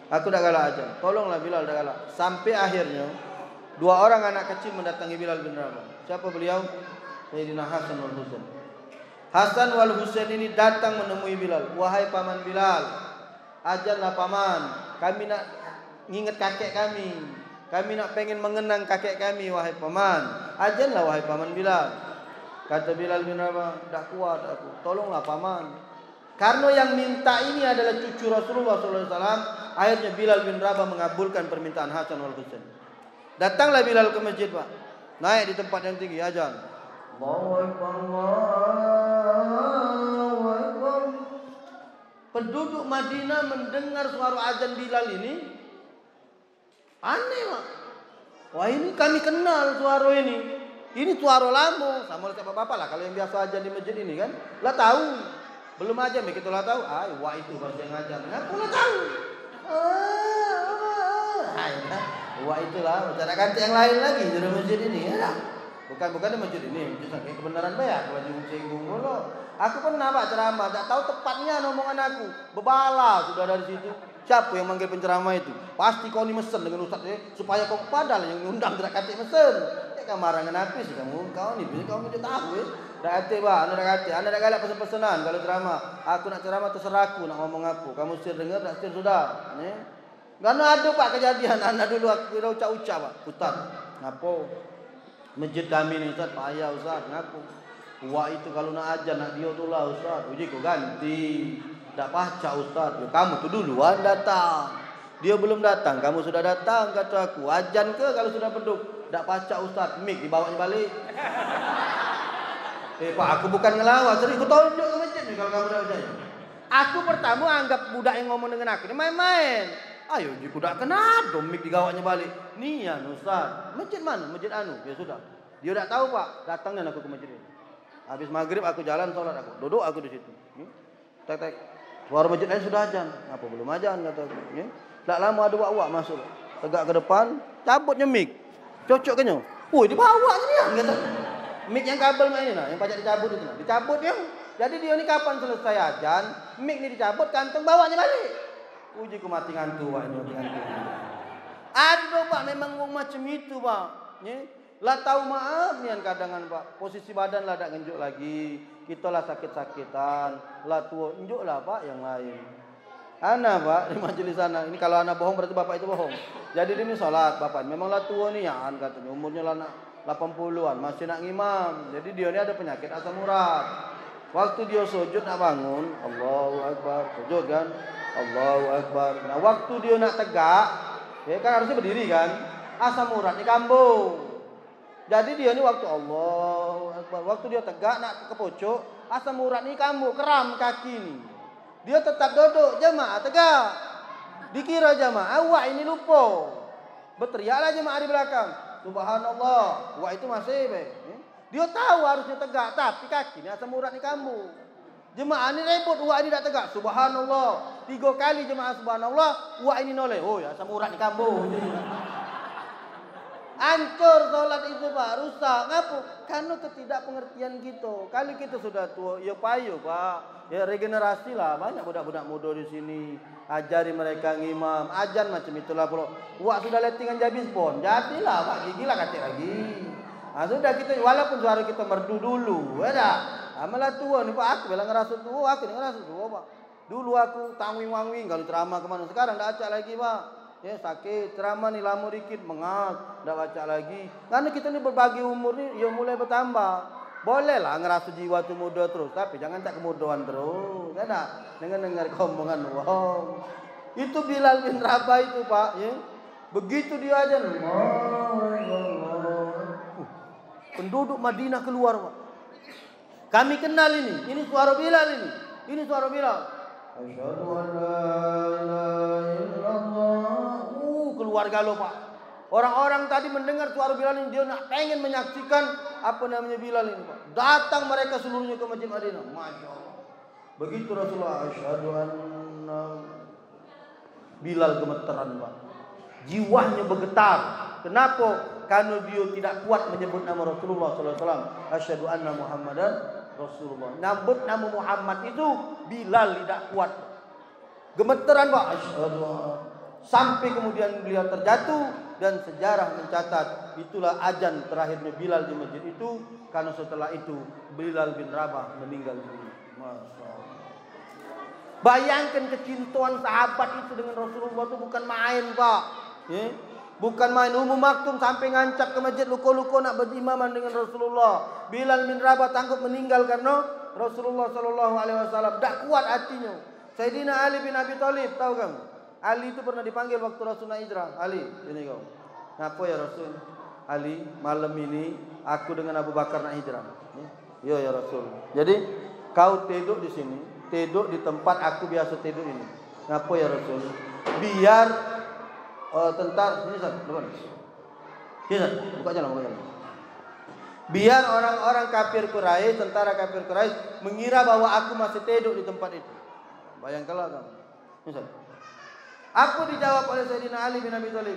Aku tak galak azan. Tolonglah Bilal tak galak. Sampai akhirnya 2 orang anak kecil mendatangi Bilal bin Rabah. Siapa beliau? Sayyidina Hasan wal Husain. Hasan wal Husain ini datang menemui Bilal. Wahai paman Bilal, azanlah paman. Kami nak ingat kakek kami. Kami nak pengen mengenang kakek kami, wahai paman. Azanlah wahai paman Bilal. Kata Bilal bin Rabah, tak kuat aku. Tolonglah paman. Karena yang minta ini adalah cucu Rasulullah SAW. Akhirnya Bilal bin Rabah mengabulkan permintaan Hasan wal Husain. Datanglah Bilal ke masjid, Pak. Naik di tempat yang tinggi, azan. Allahu Akbar, Allahu Akbar. Penduduk Madinah mendengar suara azan Bilal ini aneh, Pak. Wah, ini kami kenal suara ini. Ini suara lama. Sama siapa bapak lah kalau yang biasa azan di masjid ini kan. Lah tahu. Belum aja begitu lah tahu. Wah itu baru yang ngajar. Aku lah tahu. Wah itulah cara ganti yang lain lagi di masjid ini ya. Bukan di masjid ini, masjid sakit kebenaran banyak baju singgung dulu. Aku pernah Pak ceramah, tak tahu tepatnya omongan aku. Bebala sudah dari situ. Siapa yang manggil penceramah itu? Pasti kau ni mesen dengan ustaz supaya kau padahal yang ngundang tidak kate mesen. Ya kamarangan apa sih kamu? Kau ni tidak tahu Dak ate Pak, anda dak ate. Anda dak galak pesan-pesanan kalau ceramah. Aku nak ceramah terserah aku nak ngomong apa. Kamu sir dengar tak sir sudah. Karena ada Pak kejadian anak dulu aku ucap-ucap Pak. Ustaz, ngapo? Masjid kami ni Ustaz, payah Ustaz, ngapo? Wah itu kalau nak ajar nak dia tu lah Ustaz. Uji kau ganti. Tak pacak Ustaz. Ya, kamu tu duluan datang. Dia belum datang, kamu sudah datang kata aku. Ajan ke kalau sudah beduk? Tak pacak Ustaz. Mik dibawanya balik. Pak, aku bukan ngelawan. Serius, aku tunjuk ke masjid ni kalau kamu dah ajar. Aku pertama anggap budak yang ngomong dengan aku ni main-main. Ayo, jika tak kena domik digawaknya balik. Ni ya Ustaz. Masjid mana? Masjid anu. Ya sudah. Dia tak tahu Pak. Datangnya aku ke masjid ini. Habis maghrib aku jalan solat aku. Duduk aku di situ. Tak. Suara masjid lain sudah ajan. Apa belum ajan kata aku. Tak lama ada wak-wak masuk. Tegak ke depan, cabutnya mik. Cocok kenya. Woi, dibawa ni kata. Mik yang kabel main nah, yang pajak dicabut itu nah. Dicabut dia. Jadi dia ni kapan selesai ajan, mik ni dicabut, kantong bawanya balik. Uji ku mati ngantuk Pak, ini mati ngantuk. Ada Pak memang macam itu Pak. Lah tahu maaf nian kadangan Pak. Posisi badan lah tak ngenjuk lagi. Kita lah sakit-sakitan. Lah tua njuk lah Pak yang lain. Ana Pak di majelis sana. Ini kalau ana bohong berarti bapak itu bohong. Jadi dia ni salat bapak. Memang lah tua ni ya katanya. Umurnya lah nak 80-an masih nak ngimam. Jadi dia ni ada penyakit asam urat. Waktu dia sujud nak bangun, Allahu Akbar, sujud kan? Allahu Akbar. Nah, waktu dia nak tegak, ya kan harusnya berdiri kan? Asam urat ni kambuh. Jadi dia ni waktu Allahu Akbar, waktu dia tegak nak ke pojok, asam urat ni kambuh, keram kaki ni. Dia tetap duduk, jemaah tegak. Dikira jemaah, awak ini lupa. Berteriaklah jemaah di belakang. Subhanallah, awak itu masih baik. Dia tahu harusnya tegak, tapi kaki ni asam urat ni kambuh. Jemaah ni rebut, awak ni tak tegak. Subhanallah. 3 kali jemaah subhanallah, awak ini noleh. Oh ya, asam urat ni kambuh. Hancur solat itu Pak, rusak. Ngapa? Karena ketidakpengertian kita. Kali kita sudah tua, ya payu Pak. Ya regenerasi lah. Banyak budak-budak muda di sini. Ajari mereka ngimam. Ajan macam itulah pula. Awak sudah lettingan jabis pun. Jadilah Pak, gigilah katik lagi. Nah, sudah kita walaupun suara kita merdu dulu, ada. Amalah tua ni Pak, aku bilang ngerasa tua, aku ni ngerasa tua Pak. Dulu aku tangwing-wangwing kalau ceramah kemana. Sekarang tak acak lagi Pak. Ya sakit, ceramah ni lama dikit mengat, tak baca lagi. Karena kita ni berbagi umur ni, ya mulai bertambah. Boleh lah ngerasa jiwa itu muda terus, tapi jangan tak kemudahan terus. Ada dengar omongan wong. Itu Bilal bin Rabah itu Pak, ya. Begitu dia aja, penduduk Madinah keluar Pak. Kami kenal ini suara Bilal ini suara Bilal. Asyhadu an la ilaha illallah. Keluar galau Pak. Orang-orang tadi mendengar suara Bilal ini, dia nak pengen menyaksikan apa namanya Bilal ini Pak. Datang mereka seluruhnya ke Masjid Madinah. Masya Allah. Begitu Rasulullah, asyhadu anna, Bilal gemeteran Pak. Jiwanya bergetar. Kenapa? Karena dia tidak kuat menyebut nama Rasulullah SAW. Asyhadu anna Muhammadan Rasulullah. Nyebut nama Muhammad itu Bilal tidak kuat. Gemeteran Pak. Asyhadu anna. Sampai kemudian beliau terjatuh dan sejarah mencatat itulah azan terakhirnya Bilal di masjid itu, karena setelah itu Bilal bin Rabah meninggal dunia. Masya Allah. Bayangkan kecintaan sahabat itu dengan Rasulullah itu bukan main Pak. Ya? Bukan main. Ummu Maktum sampai ngancap ke masjid luko-luko nak berimaman dengan Rasulullah. Bilal bin Rabah tanggup meninggal karena Rasulullah SAW tak kuat hatinya. Sayyidina Ali bin Abi Thalib, tahu kamu? Ali itu pernah dipanggil waktu Rasul nak hijrah. Ali, ini kau. Ngapa ya Rasul? Ali, malam ini aku dengan Abu Bakar nak hijrah. Yo ya Rasul. Jadi kau tidur di sini, tidur di tempat aku biasa tidur ini. Ngapa ya Rasul? Biar tentara ini depan. Sini, buka jalan. Biar orang-orang kafir Quraisy, tentara kafir Quraisy mengira bahwa aku masih tidur di tempat itu. Bayangkanlah kamu. Misal. Aku dijawab oleh Sayyidina Ali bin Abi Thalib.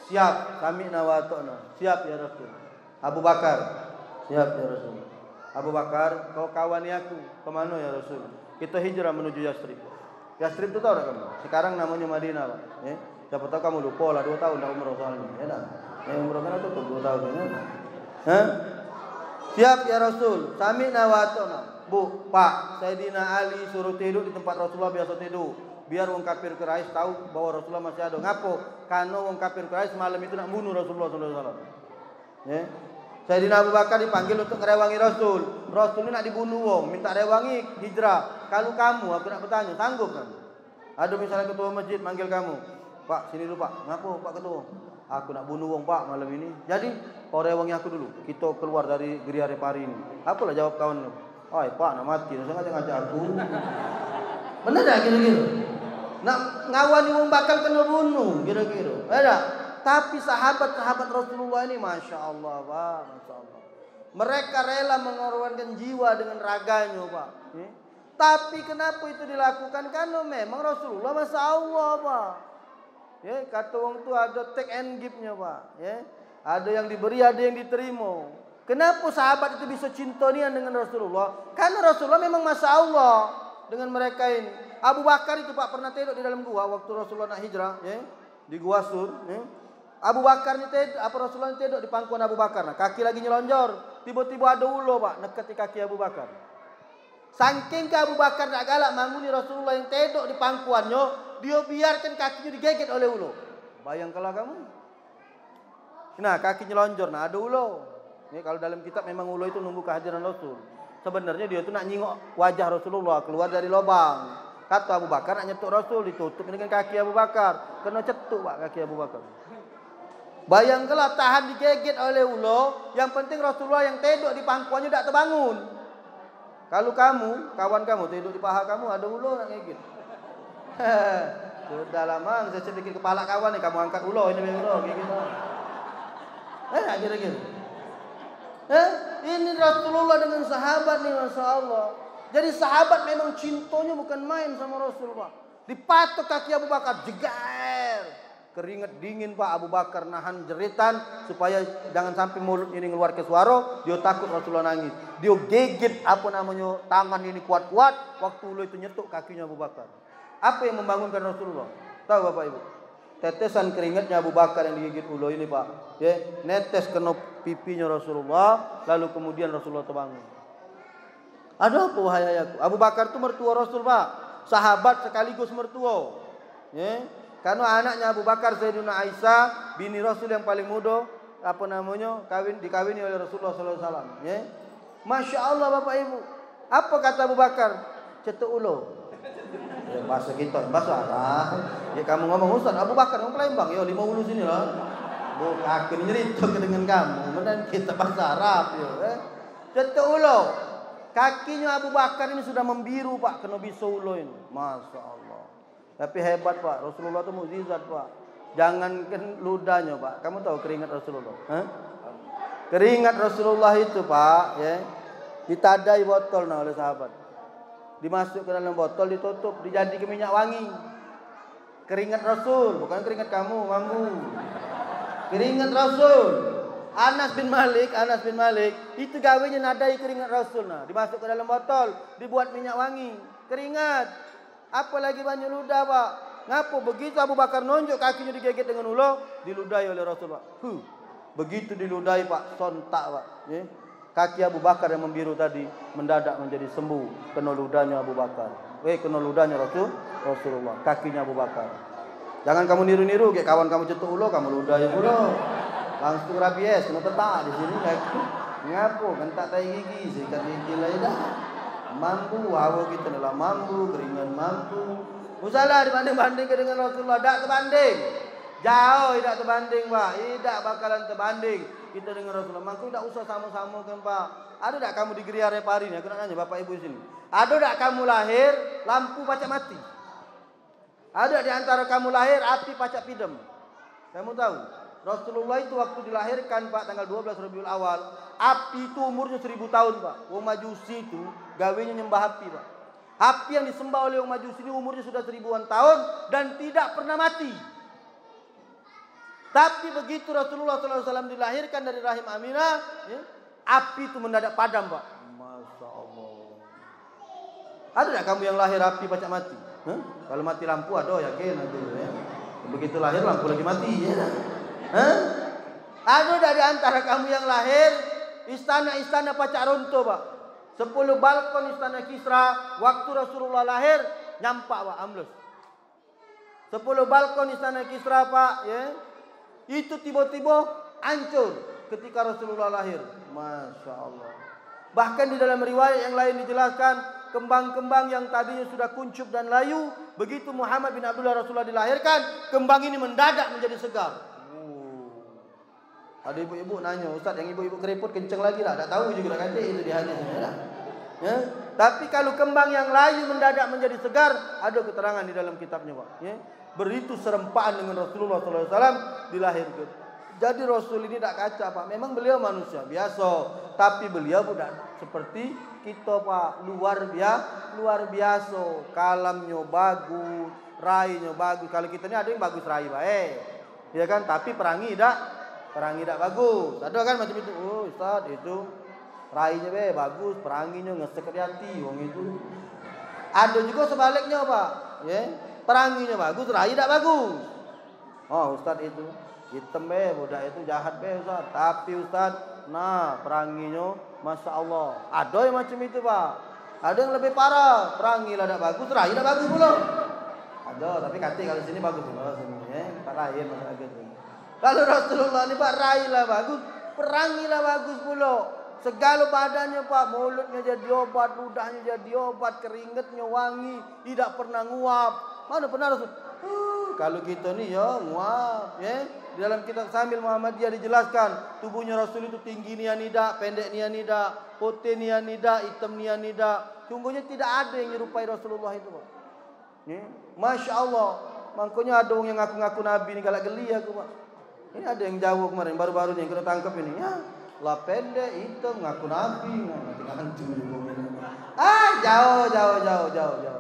Siap, sami'na wa ata'na. Siap ya Rasul. Abu Bakar. Siap ya Rasul. Abu Bakar, kau kawani aku. Kemana ya Rasul? Kita hijrah menuju Yastrib. Yastrib itu tahu tak kamu? Sekarang namanya Madinah Pak. Siapa tahu kamu lupa lah 2 tahun dah umrah soalnya. Ya dah. Umrah kan itu 2 tahun. Ya. Siap ya Rasul. Sami'na wa ata'na. Bu, Pak, Sayyidina Ali suruh tidur di tempat Rasulullah biasa tidur. Biar orang kafir Quraisy tahu bahwa Rasulullah masih ada. Ngapo? Karena orang kafir Quraisy malam itu nak bunuh Rasulullah SAW. Ya. Sayyidina Abu Bakar dipanggil untuk ngerewangi Rasul. Rasul ini nak dibunuh wong, minta rewangi hijrah. Kalau kamu, aku nak bertanya, sanggup kan? Ada misalnya ketua masjid manggil kamu, Pak, sini dulu Pak. Ngapo Pak ketua? Aku nak bunuh wong Pak malam ini. Jadi kau rewangi aku dulu. Kita keluar dari Geria Repari ini. Apalah jawab kawan lu? Oi Pak, nak mati. Jangan ngajak aku. Benar tak kira-kira? Nak ngawani wong bakal kena bunuh kira-kira. Ada. Tapi sahabat-sahabat Rasulullah ini Masya Allah Pak, Masya Allah. Mereka rela mengorbankan jiwa dengan raganya Pak. Tapi kenapa itu dilakukan? Karena memang Rasulullah Masya Allah Pak. Kata orang tu ada take and give-nya Pak. Ada yang diberi, ada yang diterima. Kenapa sahabat itu bisa cinta dengan Rasulullah? Karena Rasulullah memang Masya Allah dengan mereka ini. Abu Bakar itu Pak pernah tidur di dalam gua waktu Rasulullah nak hijrah, di Gua Sur. Abu Bakar ni tidur, Rasulullah tidur di pangkuan Abu Bakar. Nah, kaki lagi nyelonjor, tiba-tiba ada ulo Pak dekat di kaki Abu Bakar. Saking ke Abu Bakar nak galak manguni Rasulullah yang tidur di pangkuannya, dia biarkan kakinya digigit oleh ulo. Bayangkanlah kamu. Nah, kaki nyelonjor, nah ada ulo. Kalau dalam kitab memang ulo itu nunggu kehadiran Rasul. Sebenarnya dia itu nak nyingok wajah Rasulullah keluar dari lubang. Kata Abu Bakar nak nyetuk Rasul, ditutup dengan kaki Abu Bakar. Kena cetuk Pak kaki Abu Bakar. Bayangkanlah tahan digigit oleh ulo. Yang penting Rasulullah yang tidur di pangkuannya tak terbangun. Kalau kamu, kawan kamu tidur di paha kamu ada ulo nak gigit. Sudah lama saya bikin kepala kawan ni, kamu angkat ulo ini ulo gigit. Kira-kira. Ini Rasulullah dengan sahabat nih Masya Allah. Jadi sahabat memang cintanya bukan main sama Rasulullah. Dipatok kaki Abu Bakar, jegar. Keringat dingin Pak, Abu Bakar nahan jeritan supaya jangan sampai mulut ini keluar ke suara. Dia takut Rasulullah nangis. Dia gigit tangan ini kuat-kuat. Waktu ulu itu nyetuk kakinya Abu Bakar. Apa yang membangunkan Rasulullah? Tahu Bapak Ibu? Tetesan keringatnya Abu Bakar yang digigit ulo ini Pak. Netes kena pipinya Rasulullah. Lalu kemudian Rasulullah terbangun. Ada apa wahai ayahku? Abu Bakar itu mertua Rasul Pak. Sahabat sekaligus mertua. Karena anaknya Abu Bakar Sayyidina Aisyah bini Rasul yang paling muda, dikawini oleh Rasulullah SAW. Masya Allah Bapak Ibu. Apa kata Abu Bakar? Cetuk ulo. Ya, bahasa kita, bahasa Arab. Ya kamu ngomong Ustaz Abu Bakar ngomong Palembang. Ya 5 ulu sini lah. Bukan nyerita dengan kamu. Kemudian kita bahasa Arab. Ya. Cetuk ulo. Kakinya Abu Bakar ini sudah membiru Pak. Kena bisu ulo ini. Masya Allah. Tapi hebat Pak. Rasulullah itu mukjizat Pak. Jangankan ludahnya Pak. Kamu tahu keringat Rasulullah? Hah? Keringat Rasulullah itu Pak. Ya. Ditadai botol oleh sahabat. Dimasuk ke dalam botol, ditutup, dijadi ke minyak wangi. Keringat Rasul, bukan keringat kamu, mambu. Keringat Rasul. Anas bin Malik itu gawenya nadai keringat Rasul. Nah, dimasuk ke dalam botol, dibuat minyak wangi. Keringat. Apalagi banyak ludah, Pak. Ngapa begitu Abu Bakar nonjok kakinya digigit dengan ulo, diludahi oleh Rasul, Pak. Begitu diludahi, Pak, sontak, Pak. Ya. Kaki Abu Bakar yang membiru tadi mendadak menjadi sembuh. Kena ludahnya Abu Bakar. Kena ludahnya Rasulullah. Kakinya Abu Bakar. Jangan kamu niru-niru. Kayak kawan kamu cetuk ulo, kamu ludahi ulo. Langsung rabies. Kena tetak di sini. Ngapu. Kentak tai gigi. Sikat gigi lain dah. Mampu. Hawa kita adalah mampu. Keringan mampu. Usahlah dibanding-bandingkan dengan Rasulullah. Tak terbanding. Jauh tidak terbanding Pak. Tidak bakalan terbanding kita dengan Rasulullah. Maka tidak usah sama-sama kan Pak. Ada tak kamu di geria repari ni? Aku nak tanya Bapak Ibu sini. Ada tak kamu lahir lampu pacak mati? Ada di antara kamu lahir api pacak pidam? Kamu tahu? Rasulullah itu waktu dilahirkan Pak tanggal 12 Rabiul Awal. Api itu umurnya 1000 tahun Pak. Wong Majusi itu gawenya nyembah api Pak. Api yang disembah oleh Wong Majusi ini umurnya sudah 1000-an tahun dan tidak pernah mati. Tapi begitu Rasulullah SAW dilahirkan dari rahim Aminah, ya, api itu mendadak padam Pak. Masya Allah. Ada tak kamu yang lahir api pacak mati? Huh? Kalau mati lampu ada yakin aku. Ya. Begitu lahir lampu lagi mati. Ya. Huh? Ada tak di antara kamu yang lahir istana-istana pacak runtuh Pak? 10 balkon istana Kisra waktu Rasulullah lahir nyampak Pak ambles. 10 balkon istana Kisra Pak, ya. Itu tiba-tiba hancur ketika Rasulullah lahir. Masya Allah. Bahkan di dalam riwayat yang lain dijelaskan kembang-kembang yang tadinya sudah kuncup dan layu, begitu Muhammad bin Abdullah Rasulullah dilahirkan, kembang ini mendadak menjadi segar. Ada ibu-ibu nanya, Ustaz yang ibu-ibu keriput kenceng lagi lah. Tak tahu juga kan itu di hadis ini lah. Ya. Tapi kalau kembang yang layu mendadak menjadi segar, ada keterangan di dalam kitabnya Pak. Ya. Beritu serempaan dengan Rasulullah SAW dilahirkan. Jadi Rasul ini tak kaca Pak. Memang beliau manusia biasa, tapi beliau bukan seperti kita Pak. Luar biasa. Kalamnya bagus, rainya bagus. Kalau kita ni ada yang bagus rai baik, ya kan? Tapi perangi tak bagus. Ada kan macam itu. Oh Ustaz itu rainya bagus, peranginya ngesek di hati wong itu. Ada juga sebaliknya Pak. Ya. Peranginya bagus, rai tak bagus. Oh Ustaz itu hitam budak itu jahat Ustaz. Tapi Ustaz, nah peranginya Masya Allah. Ada yang macam itu Pak. Ada yang lebih parah, perangi lah tak bagus, rai tak bagus pula. Ada, tapi kata kalau sini bagus pula sini. Pak rai macam gitu. Kalau Rasulullah ni Pak rai lah bagus, perangi lah bagus pula. Segala badannya Pak, mulutnya jadi obat, ludahnya jadi obat, keringatnya wangi, tidak pernah nguap. Mana pernah Rasul? Kalau kita ni ya nguap, ya. Di dalam kitab Sambil Muhammadiyah dijelaskan, tubuhnya Rasul itu tinggi nian tidak, pendek nian tidak, putih nian tidak, hitam nian tidak. Sungguhnya tidak ada yang menyerupai Rasulullah itu, Pak. Ya. Masya Allah. Makanya ada orang yang ngaku-ngaku Nabi ni galak geli aku, Pak. Ini ada yang jauh kemarin, baru-baru ni yang kena tangkap ini. Ya, lah pendek, hitam, ngaku Nabi. Jauh.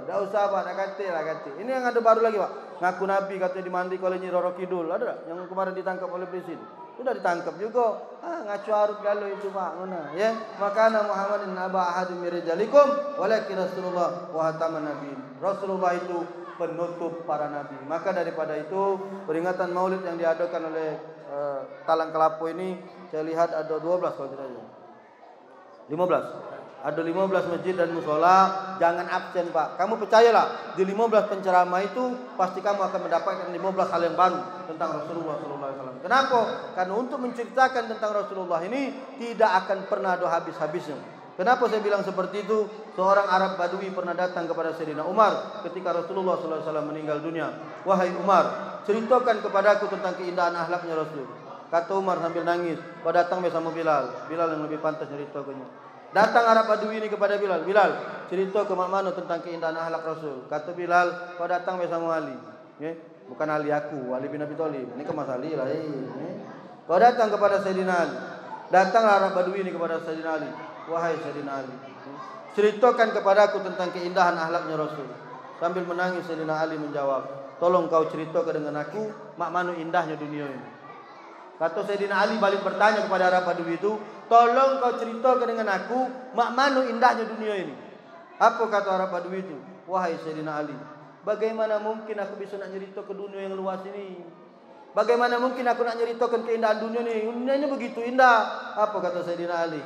Dah usah Pak, nak kata lah kata. Ini yang ada baru lagi Pak. Ngaku Nabi katanya dimandi oleh Nyi Roro Kidul. Ada tak? Yang kemarin ditangkap oleh presiden. Sudah ditangkap juga. Ngacu arut galau itu Pak. Mana? Ya. Makana Muhammadin aba ahadun min rijalikum walakin Rasulullah wa hataman nabiyyin. Rasulullah itu penutup para nabi. Maka daripada itu peringatan Maulid yang diadakan oleh Talang Kelapo ini saya lihat ada 12 kalau tidak salah. 15. Ada 15 masjid dan musola. Jangan absen Pak. Kamu percayalah, di 15 penceramah itu pasti kamu akan mendapatkan 15 hal yang baru tentang Rasulullah SAW. Kenapa? Karena untuk menceritakan tentang Rasulullah ini tidak akan pernah ada habis-habisnya. Kenapa saya bilang seperti itu? Seorang Arab Badui pernah datang kepada Sayyidina Umar ketika Rasulullah SAW meninggal dunia. Wahai Umar, ceritakan kepadaku tentang keindahan akhlaknya Rasul. Kata Umar sambil nangis, kau datang bersama Bilal. Bilal yang lebih pantas ceritakannya. Datang Arab Badui ini kepada Bilal. Bilal, cerita ke mak mano tentang keindahan akhlak Rasul. Kata Bilal, kau datang bersama Ali. Bukan Ali aku, Ali bin Abi Thalib. Ini ke Mas Ali lah. Kau datang kepada Sayyidina Ali. Datanglah Arab Badui ini kepada Sayyidina Ali. Wahai Sayyidina Ali, ceritakan kepadaku tentang keindahan akhlaknya Rasul. Sambil menangis Sayyidina Ali menjawab, tolong kau ceritakan dengan aku mak mano indahnya dunia ini. Kata Sayyidina Ali balik bertanya kepada Arab Badui itu, tolong kau ceritakan dengan aku mak mano indahnya dunia ini. Apa kata Arab Badui itu? Wahai Sayyidina Ali, bagaimana mungkin aku bisa nak cerita ke dunia yang luas ini? Bagaimana mungkin aku nak ceritakan keindahan dunia ini? Dunia ini begitu indah. Apa kata Sayyidina Ali?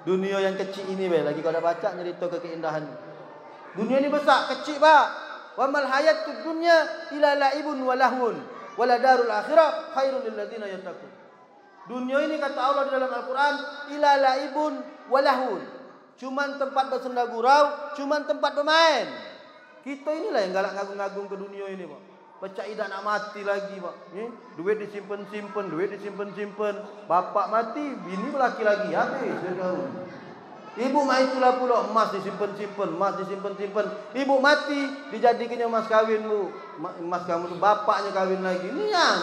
Dunia yang kecil ini lagi kau dah baca cerita ke keindahan. Dunia ini besar, kecil pak. Wa mal hayatud dunya ila la'ibun wa lahun wa la darul akhirah khairul lil ladzina yattaqun. Dunia ini kata Allah di dalam Al-Qur'an ila la'ibun wa lahun. Cuman tempat bersenda gurau, cuman tempat bermain. Kita inilah yang galak ngagung-ngagung ke dunia ini, Pak. Baca idah nak mati lagi, Pak. Duit disimpan-simpan, duit disimpan-simpan. Bapak mati, bini laki lagi habis. Ibu mah itulah pula emas disimpan-simpan, emas disimpan-simpan. Ibu mati, dijadikannya emas kawin, Bu. Emas kamu tu bapaknya kawin lagi. Ini yang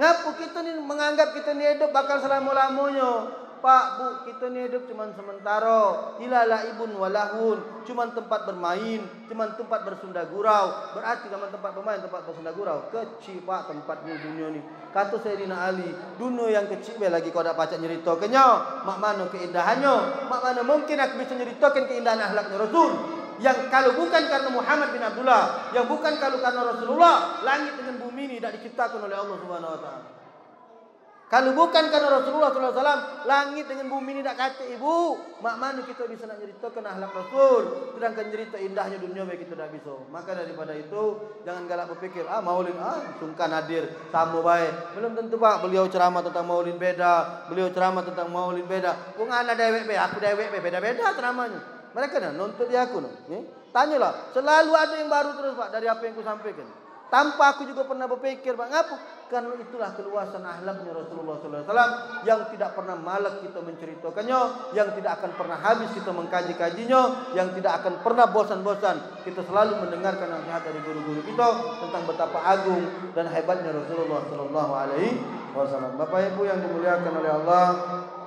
ngapu kita ni menganggap kita ni hidup bakal selama-lamanya. Pak, Bu, kita ni hidup cuma sementara. Ilalah ibun walahun, cuma tempat bermain, cuma tempat bersunda gurau. Berarti cuma tempat bermain, tempat bersunda gurau. Kecil Pak tempat ni dunia ni. Kata Sayyidina Ali, dunia yang kecil lagi kau dak pacak nyeritakannya. Mak mana keindahannya? Mak mana mungkin aku bisa nyeritakan keindahan akhlaknya Rasul? Yang kalau bukan karena Muhammad bin Abdullah, yang bukan kalau karena Rasulullah, langit dengan bumi ini tidak diciptakan oleh Allah Subhanahu wa taala. Kalau bukan karena Rasulullah SAW, langit dengan bumi ini tak kata ibu. Mak mana kita bisa nak ceritakan akhlak Rasul, sedangkan cerita indahnya dunia kita tak bisa. Maka daripada itu, jangan galak berfikir, maulid, sungkan hadir, sama baik. Belum tentu Pak, beliau ceramah tentang maulid beda, beliau ceramah tentang maulid beda. Kung anak dewek be, aku dewek be, beda-beda ceramahnya. Mereka dah nonton dia aku. Tanyalah, selalu ada yang baru terus Pak dari apa yang aku sampaikan. Tanpa aku juga pernah berpikir, Pak, ngapa? Karena itulah keluasan akhlaknya Rasulullah SAW yang tidak pernah malas kita menceritakannya, yang tidak akan pernah habis kita mengkaji-kajinya, yang tidak akan pernah bosan-bosan kita selalu mendengarkan nasihat dari guru-guru kita tentang betapa agung dan hebatnya Rasulullah SAW. Bapak Ibu yang dimuliakan oleh Allah,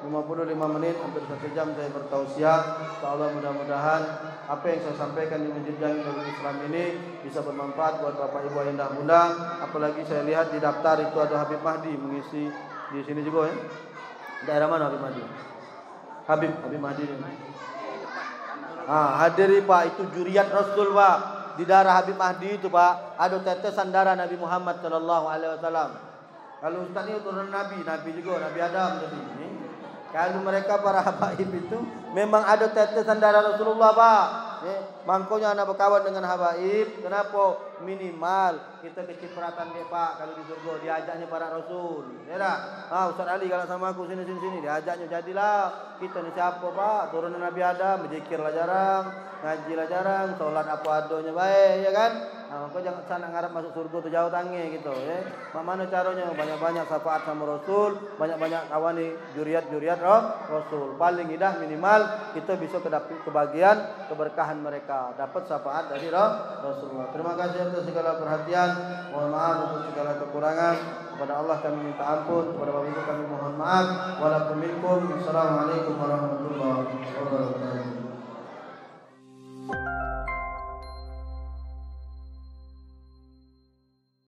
55 menit hampir 1 jam saya bertausiah. InsyaAllah mudah-mudahan apa yang saya sampaikan di Masjid Jami Nurul Islam ini bisa bermanfaat buat Bapak Ibu Ayah Bunda. Apalagi saya lihat di daftar itu ada Habib Mahdi mengisi di sini juga ya. Daerah mana Habib Mahdi? Habib Mahdi ini. Hadiri Pak, itu juriat Rasul Pak. Di darah Habib Mahdi itu Pak ada tetesan darah Nabi Muhammad SAW. Kalau Ustaz ini turun Nabi juga, Nabi Adam tadi. Kalau mereka para habaib itu memang ada tetesan darah Rasulullah Pak. Makanya anak berkawan dengan habaib. Kenapa? Minimal kita kecipratan dia Pak. Kalau di surga diajaknya para Rasul. Ya dah. Ustaz Ali kalau sama aku sini diajaknya jadilah. Kita ni siapa Pak? Turunan Nabi Adam, berzikirlah jarang, ngajilah jarang, solat apa adanya baik ya kan? Kau jangan sana ngarap masuk surga tu jauh tangi gitu ya. Mana caranya? Banyak-banyak syafaat sama Rasul, banyak-banyak kawani juriat Rasul. Paling indah minimal kita bisa kebagian keberkahan mereka, dapat syafaat dari Rasulullah. Terima kasih atas segala perhatian. Mohon maaf untuk segala kekurangan. Kepada Allah kami minta ampun, kepada Bapak Ibu kami mohon maaf. Walakum minkum. Assalamualaikum warahmatullahi wabarakatuh.